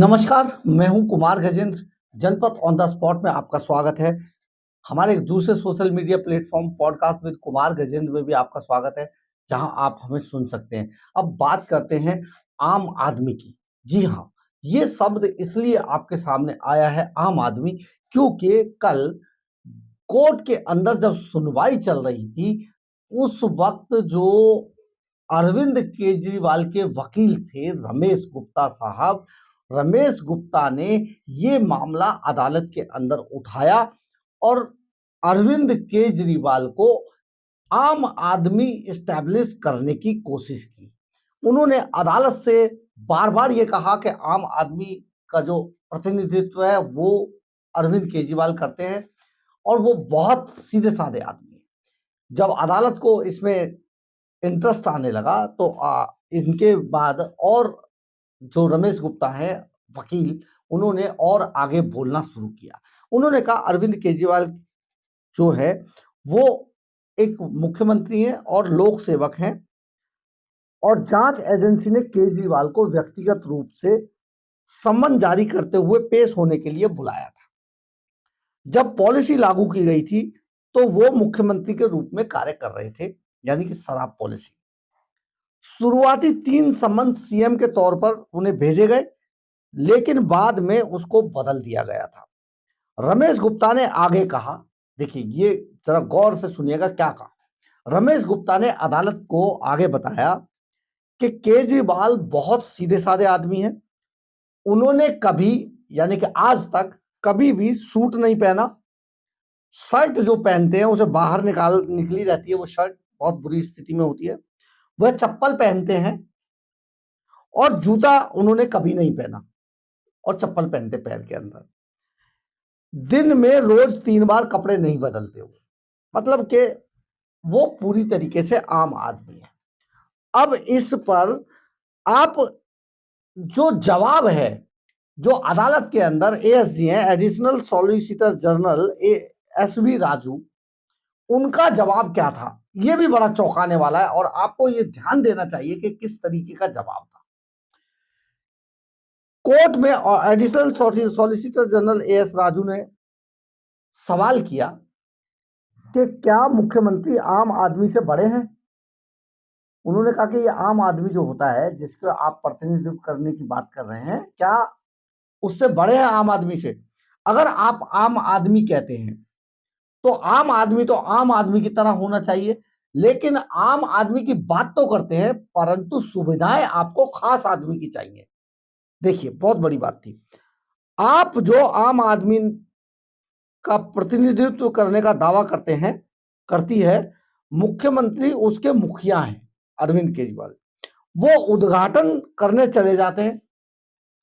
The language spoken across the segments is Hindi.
नमस्कार, मैं हूं कुमार गजेंद्र। जनपद ऑन द स्पॉट में आपका स्वागत है। हमारे एक दूसरे social media platform podcast with Kumar Gajendra में भी आपका स्वागत है, जहां आप हमें सुन सकते हैं। अब बात करते हैं आम आदमी की। जी हाँ, ये शब्द इसलिए आपके सामने आया है आम आदमी, क्योंकि कल कोर्ट के अंदर जब सुनवाई चल रही थी, उस वक्त जो अरविंद केजरीवाल के वकील थे रमेश गुप्ता साहब, रमेश गुप्ता ने ये मामला अदालत के अंदर उठाया और अरविंद केजरीवाल को आम आदमी इस्टेब्लिश करने की कोशिश की। उन्होंने अदालत से बार बार ये कहा कि आम आदमी का जो प्रतिनिधित्व है वो अरविंद केजरीवाल करते हैं और वो बहुत सीधे साधे आदमी हैं। जब अदालत को इसमें इंटरेस्ट आने लगा तो इनके बाद और जो रमेश गुप्ता है वकील, उन्होंने और आगे बोलना शुरू किया। उन्होंने कहा अरविंद केजरीवाल जो है वो एक मुख्यमंत्री हैं और लोक सेवक हैं और जांच एजेंसी ने केजरीवाल को व्यक्तिगत रूप से सम्मन जारी करते हुए पेश होने के लिए बुलाया था। जब पॉलिसी लागू की गई थी तो वो मुख्यमंत्री के रूप में कार्य कर रहे थे, यानी कि शराब पॉलिसी। शुरुआती 3 सम्मन सीएम के तौर पर उन्हें भेजे गए, लेकिन बाद में उसको बदल दिया गया था। रमेश गुप्ता ने आगे कहा, देखिए ये जरा गौर से सुनिएगा क्या कहा। रमेश गुप्ता ने अदालत को आगे बताया कि केजरीवाल बहुत सीधे साधे आदमी हैं। उन्होंने कभी, यानी कि आज तक कभी भी सूट नहीं पहना। शर्ट जो पहनते हैं उसे बाहर निकली रहती है, वो शर्ट बहुत बुरी स्थिति में होती है। वह चप्पल पहनते हैं और जूता उन्होंने कभी नहीं पहना और चप्पल पहनते पैर के अंदर। दिन में रोज 3 बार कपड़े नहीं बदलते हो, मतलब कि वो पूरी तरीके से आम आदमी है। अब इस पर आप जो जवाब है, जो अदालत के अंदर एएसजी हैं, additional solicitor general SV Raju, उनका जवाब क्या था, ये भी बड़ा चौंकाने वाला है और आपको ये ध्यान देना चाहिए कि किस तरीके का जवाब था। कोर्ट में additional solicitor general as Raju ने सवाल किया कि क्या मुख्यमंत्री आम आदमी से बड़े हैं। उन्होंने कहा कि ये आम आदमी जो होता है, जिसको आप प्रतिनिधित्व करने की बात कर रहे हैं, क्या उससे बड़े हैं आम आदमी से। अगर आप आम आदमी कहते हैं तो आम आदमी की तरह होना चाहिए, लेकिन आम आदमी की बात तो करते हैं, परंतु सुविधाएं आपको खास आदमी की चाहिए। देखिए बहुत बड़ी बात थी। आप जो आम आदमी का प्रतिनिधित्व करने का दावा करती है, मुख्यमंत्री उसके मुखिया हैं अरविंद केजरीवाल। वो उद्घाटन करने चले जाते हैं,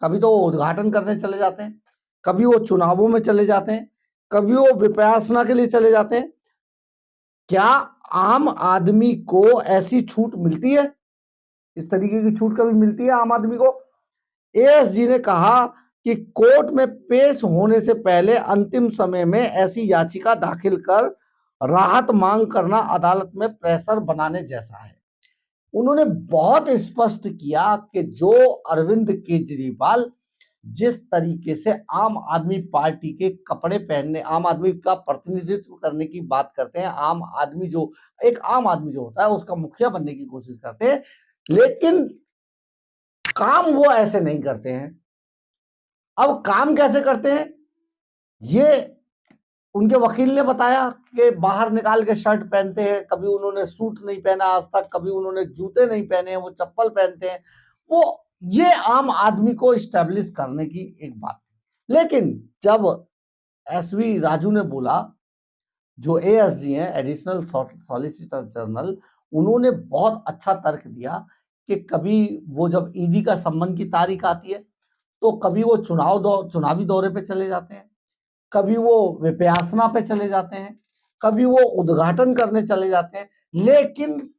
कभी तो वो उद्घाटन करने चले जाते हैं, कभी वो चुनावों में चले जाते हैं, कभी वो विपासना के लिए चले जाते हैं। क्या आम आदमी को ऐसी छूट मिलती है? इस तरीके की छूट कभी मिलती है आम आदमी को? एएसजी ने कहा कि कोर्ट में पेश होने से पहले अंतिम समय में ऐसी याचिका दाखिल कर राहत मांग करना अदालत में प्रेशर बनाने जैसा है। उन्होंने बहुत स्पष्ट किया कि जो अरविंद केजरीवाल जिस तरीके से आम आदमी पार्टी के कपड़े पहनने, आम आदमी का प्रतिनिधित्व करने की बात करते हैं, एक आम आदमी जो होता है उसका मुखिया बनने की कोशिश करते हैं, लेकिन काम वो ऐसे नहीं करते हैं। अब काम कैसे करते हैं, ये उनके वकील ने बताया कि बाहर निकाल के शर्ट पहनते हैं, कभी उन्होंने सूट नहीं पहना आज तक, कभी उन्होंने जूते नहीं पहने हैं, वो चप्पल पहनते हैं। वो ये आम आदमी को इस्टेब्लिश करने की एक बात थी। लेकिन जब एसवी राजू ने बोला, जो एएसजी हैं, एडिशनल सॉलिसिटर जनरल, उन्होंने बहुत अच्छा तर्क दिया कि कभी वो जब ईडी का सम्मन की तारीख आती है तो कभी वो चुनावी दौरे पे चले जाते हैं, कभी वो विपासना पे चले जाते हैं, कभी वो उद्घाटन करने चले जाते हैं, लेकिन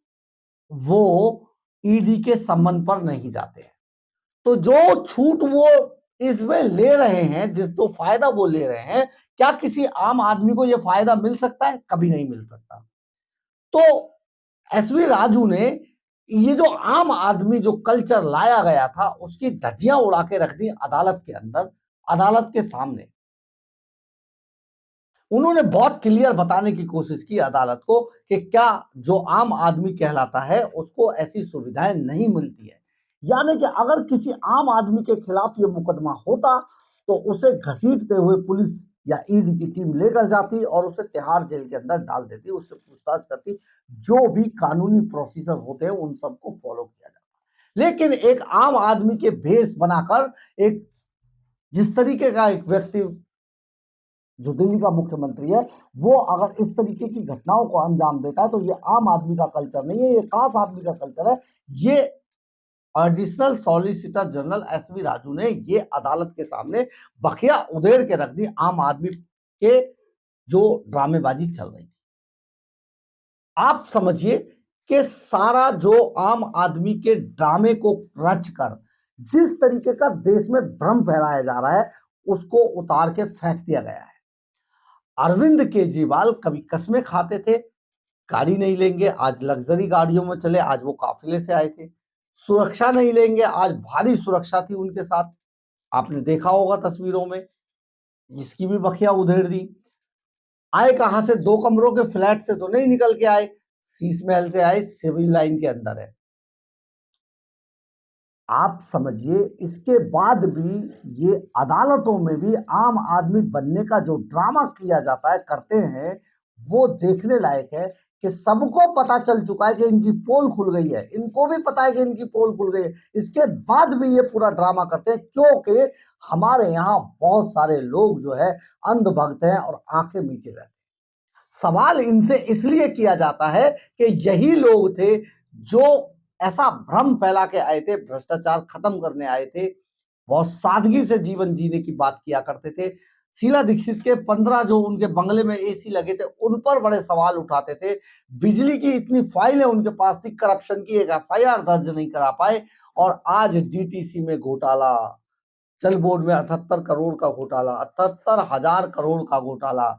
वो ईडी के सम्मन पर नहीं जाते हैं। तो जो छूट वो इसमें ले रहे हैं, जिस तो फायदा वो ले रहे हैं, क्या किसी आम आदमी को यह फायदा मिल सकता है? कभी नहीं मिल सकता। तो एसवी राजू ने ये जो आम आदमी जो कल्चर लाया गया था, उसकी धज्जियां उड़ा के रख दी अदालत के अंदर, अदालत के सामने। उन्होंने बहुत क्लियर बताने की कोशिश की अदालत को कि क्या जो आम आदमी कहलाता है उसको ऐसी सुविधाएं नहीं मिलती है। यानी कि अगर किसी आम आदमी के खिलाफ ये मुकदमा होता तो उसे घसीटते हुए पुलिस या ईडी की टीम लेकर जाती और उसे तिहाड़ जेल के अंदर डाल देती, उससे पूछताछ करती, जो भी कानूनी प्रोसीजर होते हैं उन सबको फॉलो किया जाता। लेकिन एक आम आदमी के भेष बनाकर एक जिस तरीके का एक व्यक्ति जो दिल्ली का मुख्यमंत्री है, वो अगर इस तरीके की घटनाओं को अंजाम देता है तो ये आम आदमी का कल्चर नहीं है, ये खास आदमी का कल्चर है। ये additional solicitor general SV Raju ने ये अदालत के सामने बखिया उधेड़ के रख दी आम आदमी के जो ड्रामेबाजी चल रही थी। आप समझिए कि सारा जो आम आदमी के ड्रामे को रच कर जिस तरीके का देश में भ्रम फैलाया जा रहा है, उसको उतार के फेंक दिया गया है। अरविंद केजरीवाल कभी कस्में खाते थे, गाड़ी नहीं लेंगे, आज लग्जरी गाड़ियों में चले, आज वो काफिले से आए थे। सुरक्षा नहीं लेंगे, आज भारी सुरक्षा थी उनके साथ, आपने देखा होगा तस्वीरों में, इसकी भी बखिया उधेड़ दी। आए कहां से, 2 कमरों के फ्लैट से तो नहीं निकल के आए, शीश महल से आए, सिविल लाइन के अंदर है। आप समझिए, इसके बाद भी ये अदालतों में भी आम आदमी बनने का जो ड्रामा किया जाता है, करते हैं, वो देखने लायक है कि सबको पता चल चुका है कि इनकी पोल खुल गई है, इनको भी पता है कि इनकी पोल खुल गई है, इसके बाद भी ये पूरा ड्रामा करते हैं क्योंकि हमारे यहाँ बहुत सारे लोग जो है अंधभक्त हैं और आंखें मीचे रहते हैं। सवाल इनसे इसलिए किया जाता है कि यही लोग थे जो ऐसा भ्रम फैला के आए थे, भ्रष्टाचार खत्म करने आए थे, बहुत सादगी से जीवन जीने की बात किया करते थे। शीला दीक्षित के 15 जो उनके बंगले में एसी लगे थे, उन पर बड़े सवाल उठाते थे। बिजली की इतनी फाइलें उनके पास थी, करप्शन की एक एफआईआर दर्ज नहीं करा पाए, और आज डीटीसी में घोटाला, चल बोर्ड में 78 करोड़ का घोटाला, 78,000 करोड़ का घोटाला।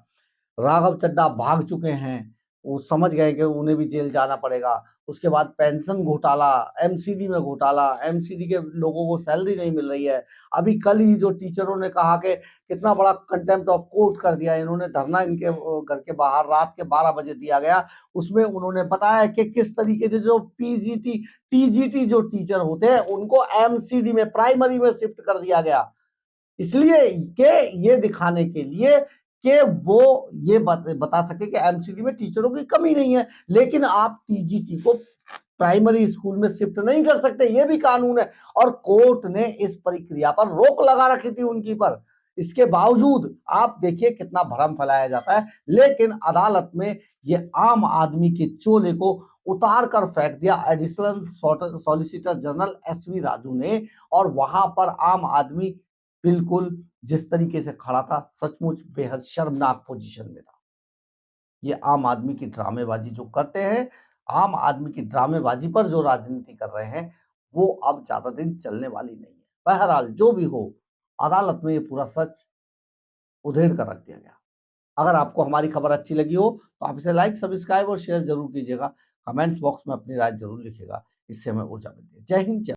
राघव चड्ढा भाग चुके हैं, वो समझ गए कि उन्हें भी जेल जाना पड़ेगा। उसके बाद पेंशन घोटाला, एमसीडी में घोटाला, एमसीडी के लोगों को सैलरी नहीं मिल रही है। अभी कल ही जो टीचरों ने कहा कि कितना बड़ा कंटेम्प्ट ऑफ कोर्ट कर दिया, इन्होंने धरना इनके घर के बाहर रात के 12 बजे दिया गया। उसमें उन्होंने बताया कि किस तरीके से जो पीजीटी टीजीटी जो टीचर होते हैं उनको एमसीडी में, प्राइमरी में शिफ्ट कर दिया गया, इसलिए कि ये दिखाने के लिए कि वो ये बता सके कि एमसीडी में टीचरों की कमी नहीं है। लेकिन आप टीजीटी को प्राइमरी स्कूल में शिफ्ट नहीं कर सकते, ये भी कानून है, और कोर्ट ने इस प्रक्रिया पर रोक लगा रखी थी उनकी पर। इसके बावजूद आप देखिए कितना भ्रम फैलाया जाता है, लेकिन अदालत में ये आम आदमी के चोले को उतार कर फेंक दिया additional solicitor general SV Raju ने, और वहां पर आम आदमी बिल्कुल जिस तरीके से खड़ा था, सचमुच बेहद शर्मनाक पोजीशन में था। ये आम आदमी की ड्रामेबाजी जो करते हैं, आम आदमी की ड्रामेबाजी पर जो राजनीति कर रहे हैं, वो अब ज्यादा दिन चलने वाली नहीं है। बहरहाल जो भी हो, अदालत में ये पूरा सच उधेड़ कर रख दिया गया। अगर आपको हमारी खबर अच्छी लगी हो तो आप इसे लाइक, सब्सक्राइब और शेयर जरूर कीजिएगा। कमेंट्स बॉक्स में अपनी राय जरूर लिखिएगा, इससे हमें ऊर्जा मिलती है। जय हिंद, जय